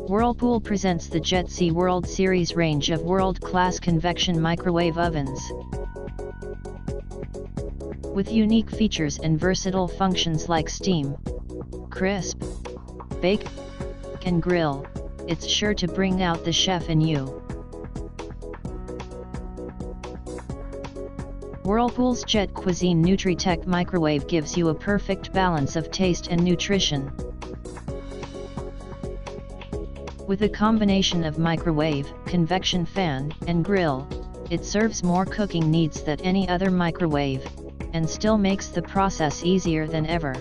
Whirlpool presents the Jet C World Series range of world-class convection microwave ovens. With unique features and versatile functions like steam, crisp, bake, and grill, it's sure to bring out the chef in you. Whirlpool's Jet Cuisine Nutritech microwave gives you a perfect balance of taste and nutrition. With a combination of microwave, convection fan, and grill, it serves more cooking needs than any other microwave, and still makes the process easier than ever.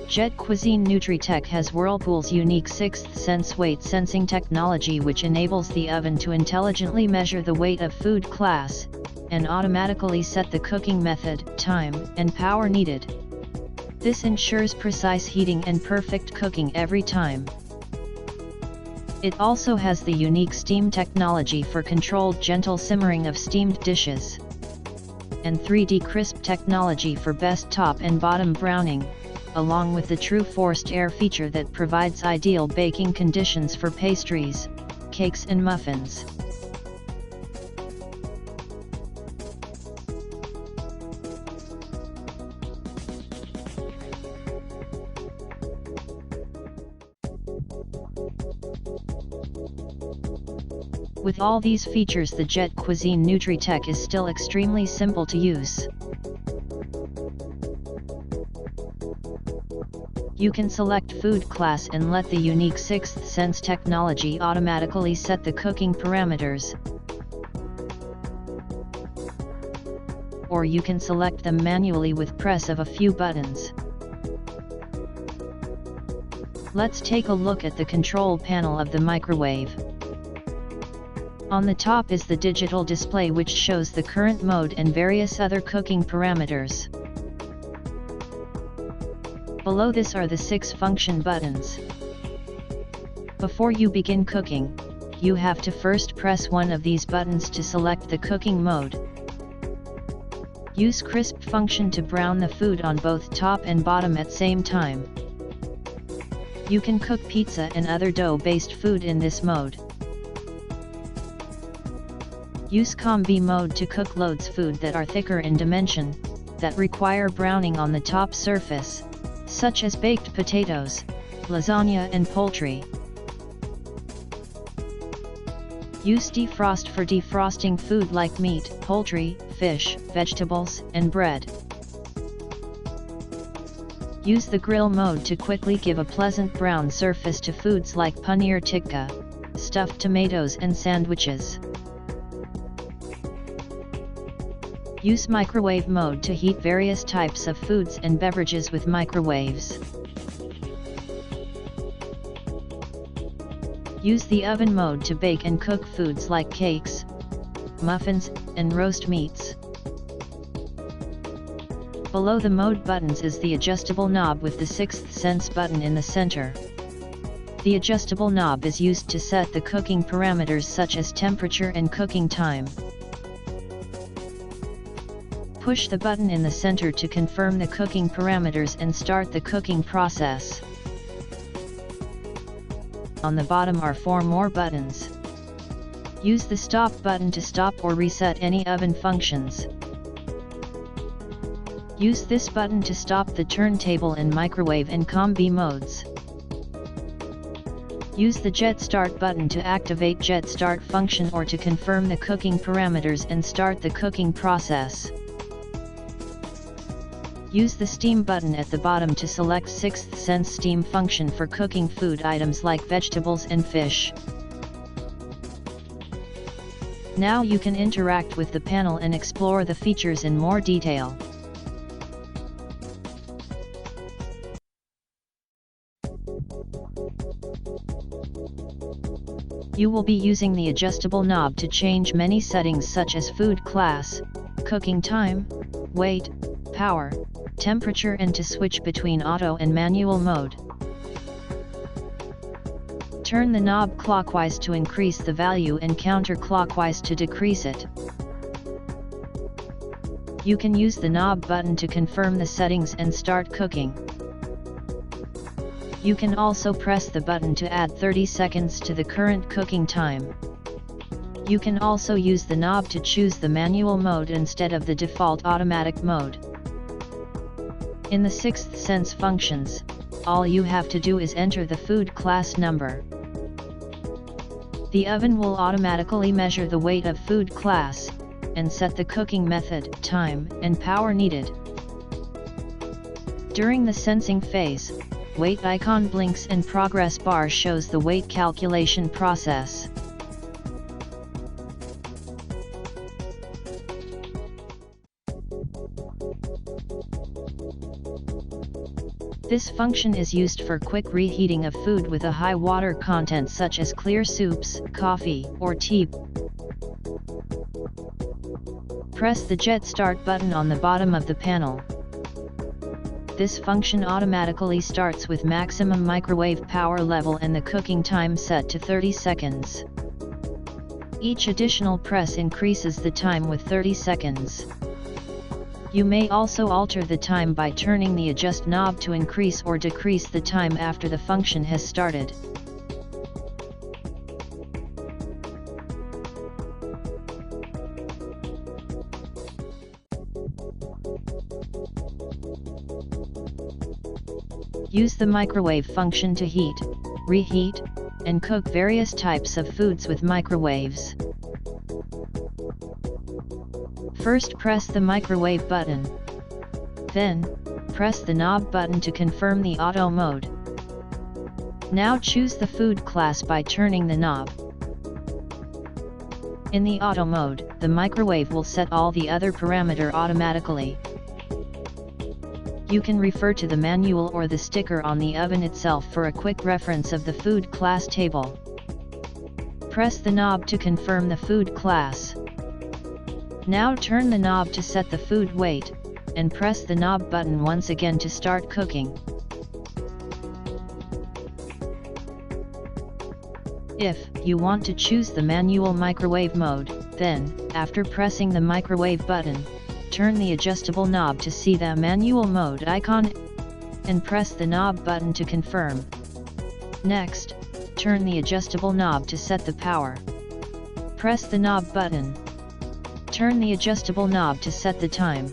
Jet Cuisine Nutritech has Whirlpool's unique sixth sense weight sensing technology, which enables the oven to intelligently measure the weight of food class, and automatically set the cooking method, time, and power needed. This ensures precise heating and perfect cooking every time. It also has the unique steam technology for controlled gentle simmering of steamed dishes, and 3D crisp technology for best top and bottom browning, along with the true forced air feature that provides ideal baking conditions for pastries, cakes and muffins. With all these features, the Jet Cuisine Nutritech is still extremely simple to use. You can select food class and let the unique sixth sense technology automatically set the cooking parameters. Or you can select them manually with press of a few buttons. Let's take a look at the control panel of the microwave. On the top is the digital display, which shows the current mode and various other cooking parameters. Below this are the 6 function buttons. Before you begin cooking, you have to first press one of these buttons to select the cooking mode. Use crisp function to brown the food on both top and bottom at same time. You can cook pizza and other dough-based food in this mode. Use Combi mode to cook loads food that are thicker in dimension, that require browning on the top surface, such as baked potatoes, lasagna and poultry. Use Defrost for defrosting food like meat, poultry, fish, vegetables, and bread. Use the grill mode to quickly give a pleasant brown surface to foods like paneer tikka, stuffed tomatoes and sandwiches. Use microwave mode to heat various types of foods and beverages with microwaves. Use the oven mode to bake and cook foods like cakes, muffins, and roast meats. Below the mode buttons is the adjustable knob with the sixth sense button in the center. The adjustable knob is used to set the cooking parameters such as temperature and cooking time. Push the button in the center to confirm the cooking parameters and start the cooking process. On the bottom are 4 more buttons. Use the stop button to stop or reset any oven functions. Use this button to stop the turntable and microwave and Combi modes. Use the Jet Start button to activate Jet Start function or to confirm the cooking parameters and start the cooking process. Use the Steam button at the bottom to select sixth sense steam function for cooking food items like vegetables and fish. Now you can interact with the panel and explore the features in more detail. You will be using the adjustable knob to change many settings such as food class, cooking time, weight, power, temperature, and to switch between auto and manual mode. Turn the knob clockwise to increase the value and counterclockwise to decrease it. You can use the knob button to confirm the settings and start cooking. You can also press the button to add 30 seconds to the current cooking time. You can also use the knob to choose the manual mode instead of the default automatic mode. In the sixth sense functions, all you have to do is enter the food class number. The oven will automatically measure the weight of food class, and set the cooking method, time, and power needed. During the sensing phase, weight icon blinks and progress bar shows the weight calculation process. This function is used for quick reheating of food with a high water content such as clear soups, coffee, or tea. Press the Jet Start button on the bottom of the panel. This function automatically starts with maximum microwave power level and the cooking time set to 30 seconds. Each additional press increases the time with 30 seconds. You may also alter the time by turning the adjust knob to increase or decrease the time after the function has started. Use the microwave function to heat, reheat, and cook various types of foods with microwaves. First press the microwave button. Then, press the knob button to confirm the auto mode. Now choose the food class by turning the knob. In the auto mode, the microwave will set all the other parameters automatically. You can refer to the manual or the sticker on the oven itself for a quick reference of the food class table. Press the knob to confirm the food class. Now turn the knob to set the food weight, and press the knob button once again to start cooking. If you want to choose the manual microwave mode, then, after pressing the microwave button, turn the adjustable knob to see the manual mode icon, and press the knob button to confirm. Next, turn the adjustable knob to set the power. Press the knob button. Turn the adjustable knob to set the time.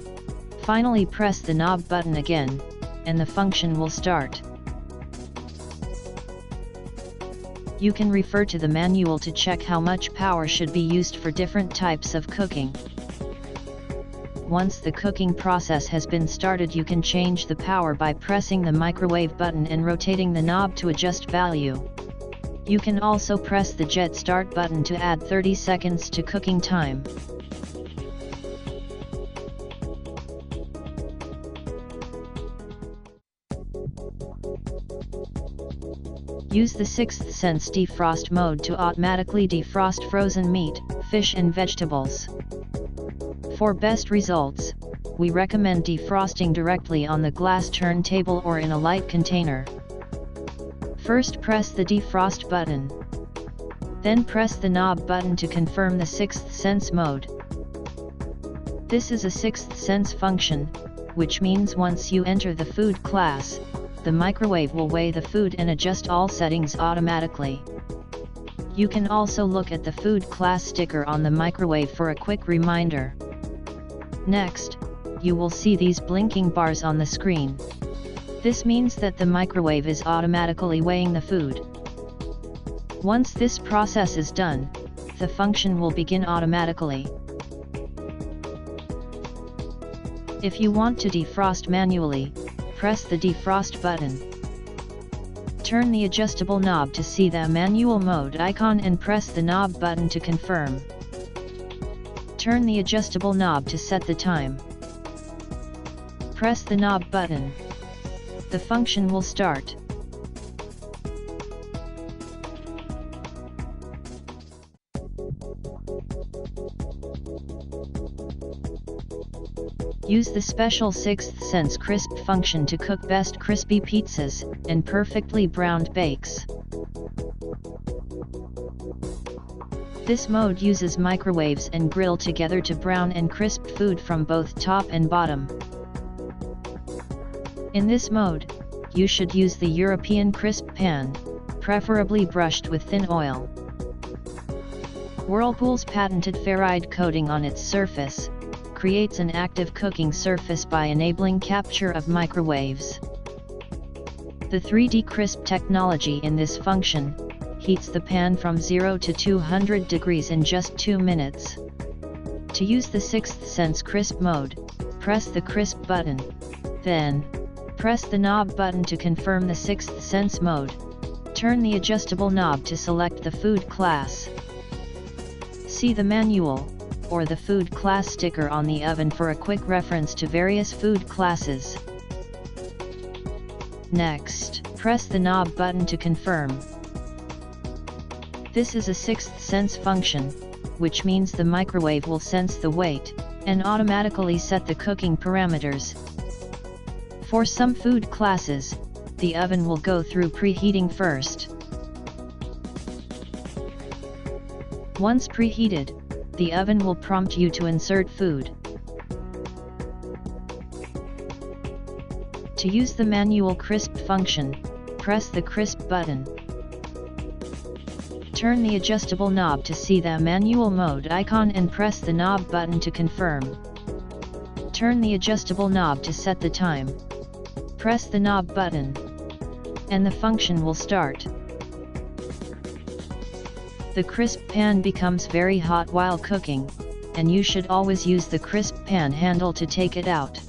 Finally press the knob button again, and the function will start. You can refer to the manual to check how much power should be used for different types of cooking. Once the cooking process has been started, you can change the power by pressing the microwave button and rotating the knob to adjust value. You can also press the Jet Start button to add 30 seconds to cooking time. Use the sixth sense defrost mode to automatically defrost frozen meat, fish and vegetables. For best results, we recommend defrosting directly on the glass turntable or in a light container. First press the defrost button. Then press the knob button to confirm the sixth sense mode. This is a sixth sense function, which means once you enter the food class, the microwave will weigh the food and adjust all settings automatically. You can also look at the food class sticker on the microwave for a quick reminder. Next, you will see these blinking bars on the screen. This means that the microwave is automatically weighing the food. Once this process is done, the function will begin automatically. If you want to defrost manually, press the defrost button. Turn the adjustable knob to see the manual mode icon and press the knob button to confirm. Turn the adjustable knob to set the time. Press the knob button. The function will start. Use the special sixth sense crisp function to cook best crispy pizzas and perfectly browned bakes. This mode uses microwaves and grill together to brown and crisp food from both top and bottom. In this mode, you should use the European crisp pan, preferably brushed with thin oil. Whirlpool's patented ferrite coating on its surface creates an active cooking surface by enabling capture of microwaves. The 3D crisp technology in this function heats the pan from 0 to 200 degrees in just 2 minutes. To use the 6th sense crisp mode, press the crisp button, then press the knob button to confirm the 6th sense mode. Turn the adjustable knob to select the food class. See the manual or the food class sticker on the oven for a quick reference to various food classes. Next, press the knob button to confirm. This is a 6th sense function, which means the microwave will sense the weight and automatically set the cooking parameters. For some food classes, the oven will go through preheating first. Once preheated, the oven will prompt you to insert food. To use the manual crisp function, press the crisp button. Turn the adjustable knob to see the manual mode icon and press the knob button to confirm. Turn the adjustable knob to set the time. Press the knob button, and the function will start. The crisp pan becomes very hot while cooking, and you should always use the crisp pan handle to take it out.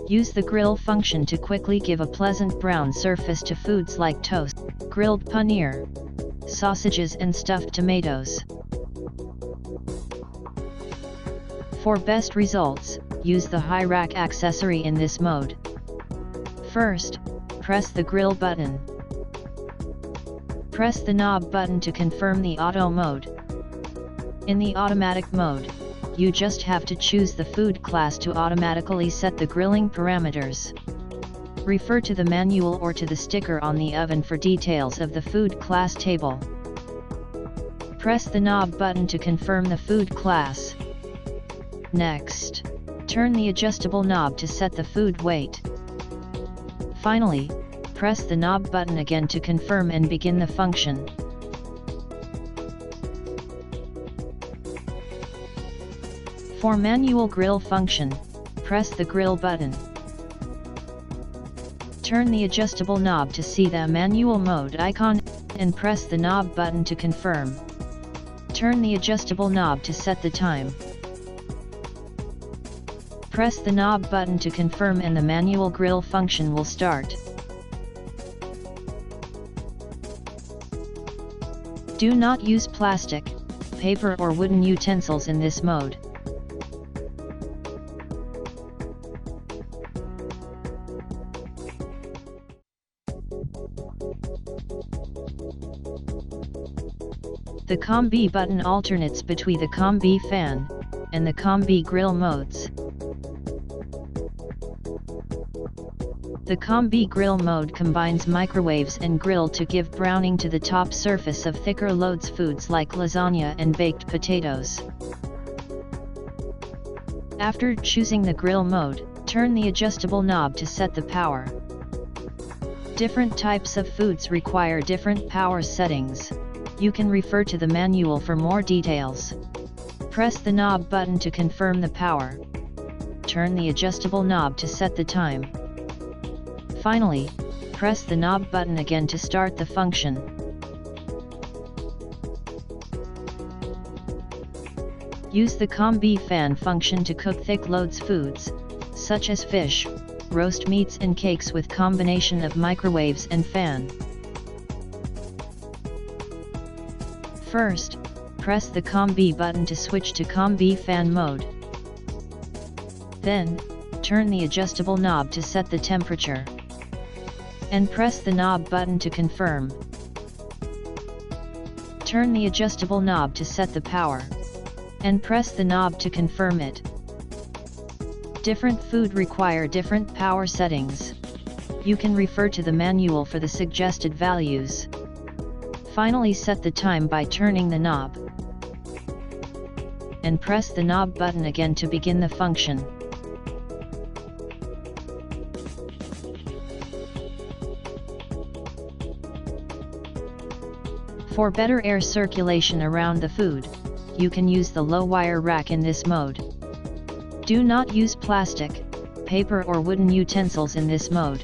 Use the grill function to quickly give a pleasant brown surface to foods like toast, grilled paneer, sausages and stuffed tomatoes. For best results, use the high rack accessory in this mode. First, press the grill button. Press the knob button to confirm the auto mode. In the automatic mode, you just have to choose the food class to automatically set the grilling parameters. Refer to the manual or to the sticker on the oven for details of the food class table. Press the knob button to confirm the food class. Next, turn the adjustable knob to set the food weight. Finally, press the knob button again to confirm and begin the function. For manual grill function, press the grill button. Turn the adjustable knob to see the manual mode icon, and press the knob button to confirm. Turn the adjustable knob to set the time. Press the knob button to confirm and the manual grill function will start. Do not use plastic, paper or wooden utensils in this mode. The Combi button alternates between the Combi fan and the Combi grill modes. The Combi grill mode combines microwaves and grill to give browning to the top surface of thicker loads foods like lasagna and baked potatoes. After choosing the grill mode, turn the adjustable knob to set the power. Different types of foods require different power settings. You can refer to the manual for more details. Press the knob button to confirm the power. Turn the adjustable knob to set the time. Finally, press the knob button again to start the function. Use the Combi fan function to cook thick loads foods, such as fish, roast meats and cakes with combination of microwaves and fan. First, press the Combi button to switch to Combi fan mode. Then, turn the adjustable knob to set the temperature. And press the knob button to confirm. Turn the adjustable knob to set the power. And press the knob to confirm it. Different food require different power settings. You can refer to the manual for the suggested values. Finally, set the time by turning the knob. and press the knob button again to begin the function. For better air circulation around the food, you can use the low wire rack in this mode. Do not use plastic, paper or wooden utensils in this mode.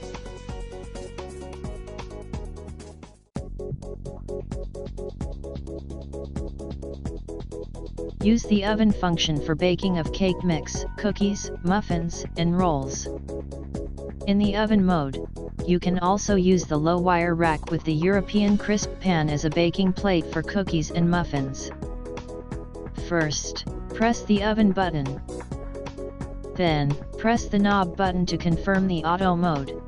Use the oven function for baking of cake mix, cookies, muffins, and rolls. In the oven mode, you can also use the low wire rack with the European crisp pan as a baking plate for cookies and muffins. First, press the oven button. Then, press the knob button to confirm the auto mode.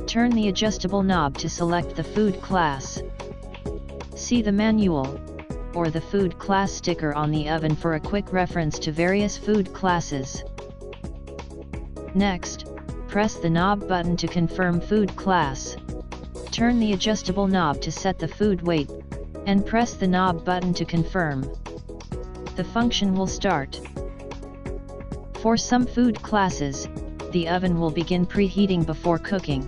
Turn the adjustable knob to select the food class. See the manual, or the food class sticker on the oven for a quick reference to various food classes. Next, press the knob button to confirm food class. Turn the adjustable knob to set the food weight, and press the knob button to confirm. The function will start. For some food classes, the oven will begin preheating before cooking.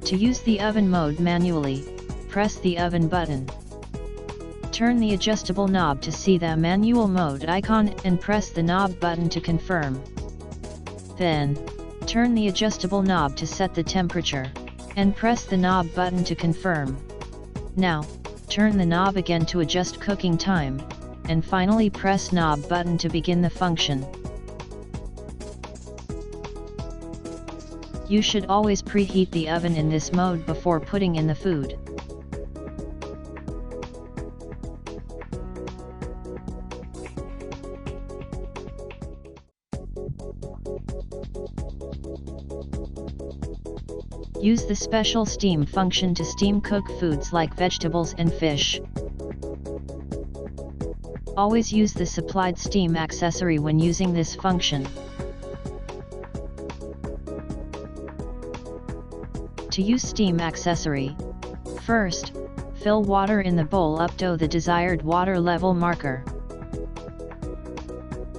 To use the oven mode manually, press the oven button. Turn the adjustable knob to see the manual mode icon and press the knob button to confirm. Then, turn the adjustable knob to set the temperature, and press the knob button to confirm. Now, turn the knob again to adjust cooking time, and finally press knob button to begin the function. You should always preheat the oven in this mode before putting in the food. Use the special steam function to steam cook foods like vegetables and fish. Always use the supplied steam accessory when using this function. To use steam accessory, first, fill water in the bowl up to the desired water level marker.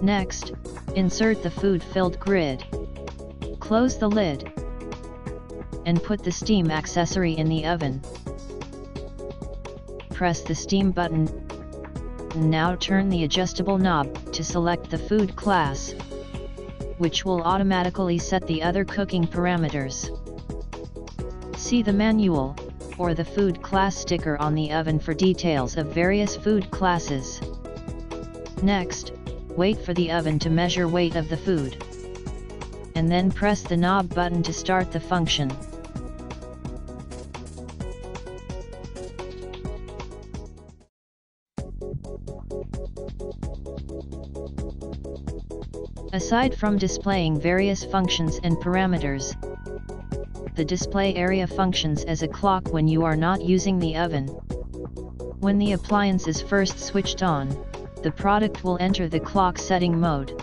Next, insert the food-filled grid. Close the lid, and put the steam accessory in the oven. Press the steam button. Now turn the adjustable knob to select the food class, which will automatically set the other cooking parameters. See the manual, or the food class sticker on the oven for details of various food classes. Next, wait for the oven to measure weight of the food, and then press the knob button to start the function. Aside from displaying various functions and parameters, the display area functions as a clock when you are not using the oven. When the appliance is first switched on, the product will enter the clock setting mode.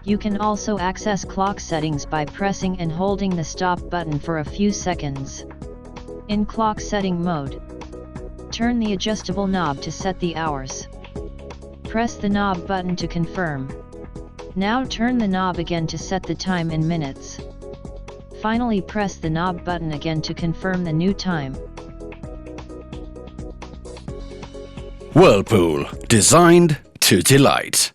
You can also access clock settings by pressing and holding the stop button for a few seconds. In clock setting mode, turn the adjustable knob to set the hours. Press the knob button to confirm. Now turn the knob again to set the time in minutes. Finally press the knob button again to confirm the new time. Whirlpool, designed to delight.